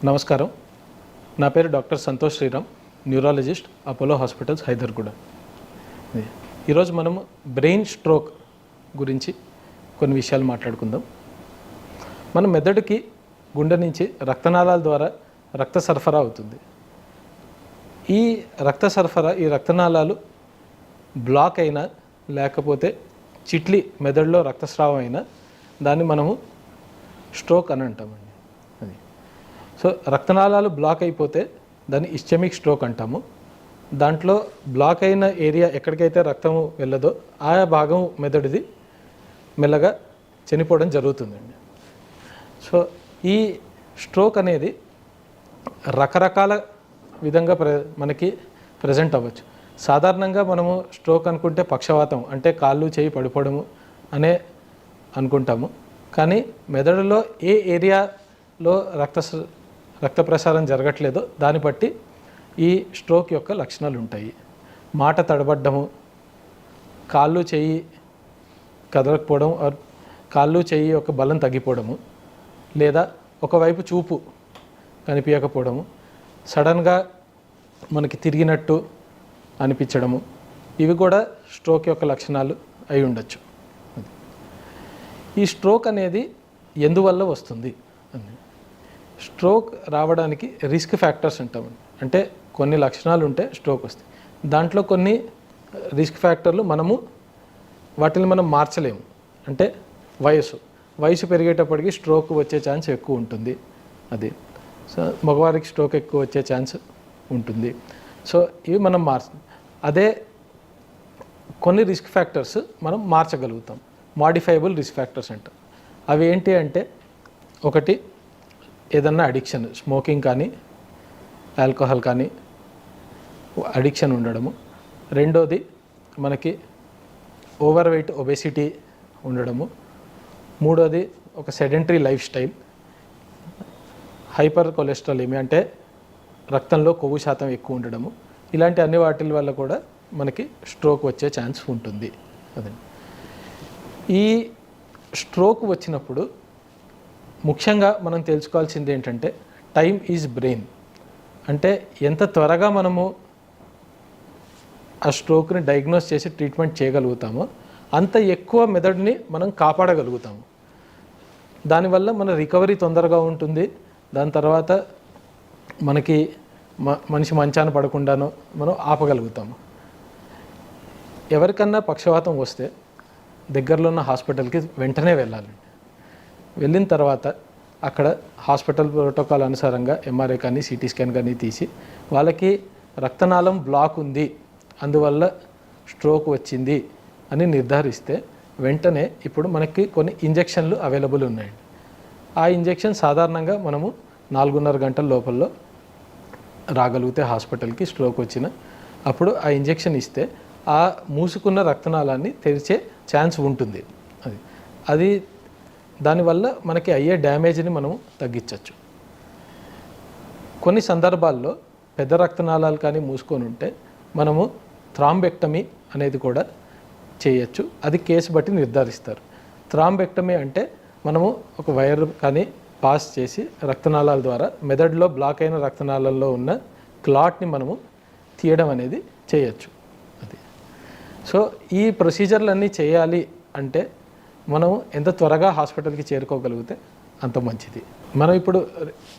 నమస్కారం. నా పేరు doctor Santosh Sriram, neurologist, Apollo hospitals, Hyderguda. ఈరోజు మనము బ్రెయిన్ స్ట్రోక్ గురించి కొన్ని విషయాలు మాట్లాడుకుందాం. మన మెదడుకి గుండె నుంచి రక్తనాళాల ద్వారా రక్త సరఫరా అవుతుంది. ఈ రక్తనాళాలు బ్లాక్ అయినా లేకపోతే చిట్లి మెదడులో రక్తస్రావం అయినా దాన్ని మనము స్ట్రోక్ అని అంటామండి. అది సో రక్తనాళాలు బ్లాక్ అయిపోతే దాన్ని ఇస్చెమిక్ స్ట్రోక్ అంటాము. దాంట్లో బ్లాక్ అయిన ఏరియా ఎక్కడికైతే రక్తము వెళ్ళదో ఆ భాగం మెదడుది మెల్లగా చనిపోవడం జరుగుతుందండి. సో ఈ స్ట్రోక్ అనేది రకరకాల విధంగా మనకి ప్రజెంట్ అవ్వచ్చు. సాధారణంగా మనము స్ట్రోక్ అనుకుంటే పక్షవాతం అంటే కాళ్ళు చేయి పడిపోవడము అనే అనుకుంటాము. కానీ మెదడులో ఏ ఏరియాలో రక్త ప్రసారం జరగట్లేదో దాన్ని బట్టి ఈ స్ట్రోక్ యొక్క లక్షణాలు ఉంటాయి. మాట తడబడ్డము, కాళ్ళు చెయ్యి కదలకపోవడం, కాళ్ళు చెయ్యి యొక్క బలం తగ్గిపోవడము, లేదా ఒకవైపు చూపు కనిపించకపోవడము, సడన్గా మనకి తిరిగినట్టు అనిపించడము, ఇవి కూడా స్ట్రోక్ యొక్క లక్షణాలు అయి ఉండొచ్చు. ఈ స్ట్రోక్ అనేది ఎందువల్ల వస్తుంది? స్ట్రోక్ రావడానికి రిస్క్ ఫ్యాక్టర్స్ అంటామండి. అంటే కొన్ని లక్షణాలు ఉంటే స్ట్రోక్ వస్తాయి. దాంట్లో కొన్ని రిస్క్ ఫ్యాక్టర్లు వాటిని మనం మార్చలేము. అంటే వయసు పెరిగేటప్పటికి స్ట్రోక్ వచ్చే ఛాన్స్ ఎక్కువ ఉంటుంది. అది సో మగవారికి స్ట్రోక్ ఎక్కువ వచ్చే ఛాన్స్ ఉంటుంది. సో ఇవి మనం అదే కొన్ని రిస్క్ ఫ్యాక్టర్స్ మనం మార్చగలుగుతాం. మాడిఫైబుల్ రిస్క్ ఫ్యాక్టర్స్ అంటాం. అవి ఏంటి అంటే, ఒకటి ఏదన్నా అడిక్షన్, స్మోకింగ్ కానీ ఆల్కహాల్ కానీ అడిక్షన్ ఉండడము. రెండోది మనకి ఓవర్ వెయిట్, ఒబెసిటీ ఉండడము. మూడోది ఒక సెడెంటరీ లైఫ్ స్టైల్, హైపర్ కొలెస్ట్రాలేమి అంటే రక్తంలో కొవ్వు శాతం ఎక్కువ ఉండడము. ఇలాంటి అన్ని వాటి వల్ల కూడా మనకి స్ట్రోక్ వచ్చే ఛాన్స్ ఉంటుంది. అదండి. ఈ స్ట్రోక్ వచ్చినప్పుడు ముఖ్యంగా మనం తెలుసుకోవాల్సింది ఏంటంటే, టైమ్ ఈజ్ బ్రెయిన్. అంటే ఎంత త్వరగా మనము ఆ స్ట్రోక్ని డయాగ్నోస్ చేసి ట్రీట్మెంట్ చేయగలుగుతామో అంత ఎక్కువ మెదడుని మనం కాపాడగలుగుతాము. దానివల్ల మన రికవరీ తొందరగా ఉంటుంది. దాని తర్వాత మనకి మనిషి మంచాన పడకుండానో మనం ఆపగలుగుతాము. ఎవరికన్నా పక్షవాతం వస్తే దగ్గరలో ఉన్న హాస్పిటల్కి వెంటనే వెళ్ళాలండి. వెళ్ళిన తర్వాత అక్కడ హాస్పిటల్ ప్రోటోకాల్ అనుసారంగా ఎంఆర్ఐ కానీ సిటీ స్కాన్ కానీ తీసి వాళ్ళకి రక్తనాళం బ్లాక్ ఉంది, అందువల్ల స్ట్రోక్ వచ్చింది అని నిర్ధారిస్తే వెంటనే ఇప్పుడు మనకి కొన్ని ఇంజెక్షన్లు అవైలబుల్ ఉన్నాయండి. ఆ ఇంజెక్షన్ సాధారణంగా మనము 4.5 గంటల లోపల రాగలిగితే హాస్పిటల్కి స్ట్రోక్ వచ్చిన అప్పుడు ఆ ఇంజెక్షన్ ఇస్తే ఆ మూసుకున్న రక్తనాళాన్ని తెరిచే ఛాన్స్ ఉంటుంది. అది దానివల్ల మనకి అయ్యే డ్యామేజ్ని మనము తగ్గించవచ్చు. కొన్ని సందర్భాల్లో పెద్ద రక్తనాళాలు కానీ మూసుకొని ఉంటే మనము థ్రాంబెక్టమీ అనేది కూడా చేయొచ్చు. అది కేసు బట్టి నిర్ధారిస్తారు. థ్రాంబెక్టమీ అంటే మనము ఒక వైర్ కానీ పాస్ చేసి రక్తనాళాల ద్వారా మెదడులో బ్లాక్ అయిన రక్తనాళాల్లో ఉన్న క్లాట్ని మనము తీయడం అనేది చేయొచ్చు. అది సో ఈ ప్రొసీజర్లన్నీ చేయాలి అంటే మనము ఎంత త్వరగా హాస్పిటల్కి చేరుకోగలిగితే అంత మంచిది. మనం ఇప్పుడు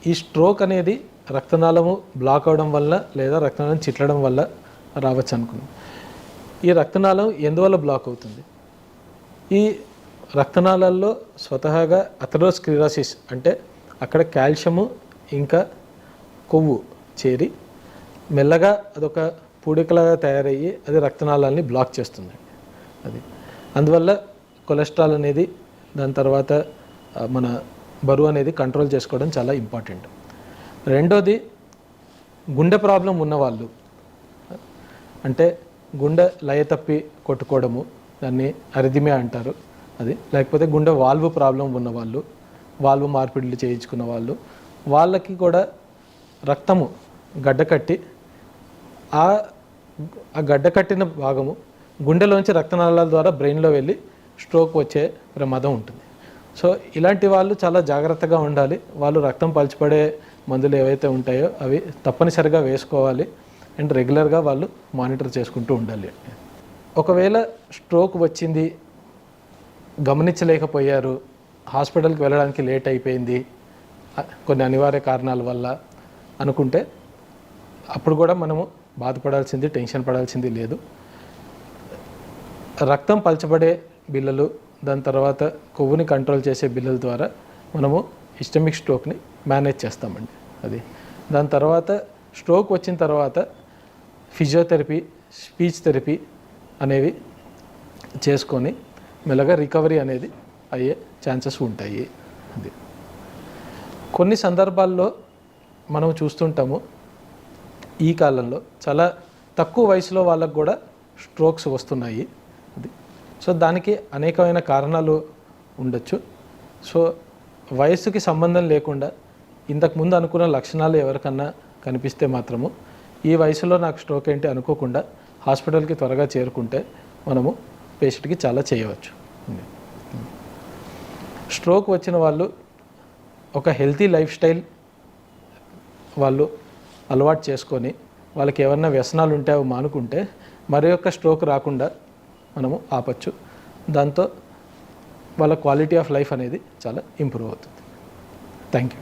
ఈ స్ట్రోక్ అనేది రక్తనాళము బ్లాక్ అవడం వల్ల లేదా రక్తనాళం చిట్లడం వల్ల రావచ్చు అనుకున్నాం. ఈ రక్తనాళం ఎందువల్ల బ్లాక్ అవుతుంది? ఈ రక్తనాళాల్లో స్వతహాగా అథెరోస్క్లెరోసిస్ అంటే అక్కడ కాల్షియము ఇంకా కొవ్వు చేరి మెల్లగా అదొక పూడికలాగా తయారయ్యి అది రక్తనాళాలని బ్లాక్ చేస్తుంది. అది అందువల్ల కొలెస్ట్రాల్ అనేది, దాని తర్వాత మన బరువు అనేది కంట్రోల్ చేసుకోవడం చాలా ఇంపార్టెంట్. రెండోది గుండె ప్రాబ్లం ఉన్నవాళ్ళు, అంటే గుండె లయ తప్పి కొట్టుకోవడము, దాన్ని అరిథిమియా అంటారు. అది లేకపోతే గుండె వాల్వ్ ప్రాబ్లం ఉన్నవాళ్ళు, వాల్వ్ మార్పిడులు చేయించుకున్న వాళ్ళు, వాళ్ళకి కూడా రక్తము గడ్డకట్టి ఆ గడ్డకట్టిన భాగము గుండెలోంచి రక్తనాళాల ద్వారా బ్రెయిన్లో వెళ్ళి స్ట్రోక్ వచ్చే ప్రమాదం ఉంటుంది. సో ఇలాంటి వాళ్ళు చాలా జాగ్రత్తగా ఉండాలి. వాళ్ళు రక్తం పల్చిపడే మందులు ఏవైతే ఉంటాయో అవి తప్పనిసరిగా వేసుకోవాలి అండ్ రెగ్యులర్గా వాళ్ళు మానిటర్ చేసుకుంటూ ఉండాలి. ఒకవేళ స్ట్రోక్ వచ్చింది, గమనించలేకపోయారు, హాస్పిటల్కి వెళ్ళడానికి లేట్ అయిపోయింది కొన్ని అనివార్య కారణాల వల్ల అనుకుంటే అప్పుడు కూడా మనము బాధపడాల్సింది, టెన్షన్ పడాల్సింది లేదు. రక్తం పలచబడే బిళ్ళలు, దాని తర్వాత కొవ్వుని కంట్రోల్ చేసే బిళ్ళల ద్వారా మనము ఇస్టమిక్ స్ట్రోక్ని మేనేజ్ చేస్తామండి. అది దాని తర్వాత స్ట్రోక్ వచ్చిన తర్వాత ఫిజియోథెరపీ, స్పీచ్ థెరపీ అనేవి చేసుకొని మెల్లగా రికవరీ అనేది అయ్యే ఛాన్సెస్ ఉంటాయి. అది కొన్ని సందర్భాల్లో మనం చూస్తుంటాము ఈ కాలంలో చాలా తక్కువ వయసులో వాళ్ళకు కూడా స్ట్రోక్స్ వస్తున్నాయి. అది సో దానికి అనేకమైన కారణాలు ఉండొచ్చు. సో వయస్సుకి సంబంధం లేకుండా ఇంతకుముందు అనుకున్న లక్షణాలు ఎవరికన్నా కనిపిస్తే మాత్రము ఈ వయసులో నాకు స్ట్రోక్ ఏంటి అనుకోకుండా హాస్పిటల్కి త్వరగా చేరుకుంటే మనము పేషెంట్కి చాలా చేయవచ్చు. స్ట్రోక్ వచ్చిన వాళ్ళు ఒక హెల్తీ లైఫ్ స్టైల్ వాళ్ళు అలవాటు చేసుకొని వాళ్ళకి ఏమన్నా వ్యసనాలు ఉంటే అవి మానుకుంటే మరి యొక్క స్ట్రోక్ రాకుండా మనము ఆపచ్చు. దాంతో వాళ్ళ క్వాలిటీ ఆఫ్ లైఫ్ అనేది చాలా ఇంప్రూవ్ అవుతుంది. Thank you.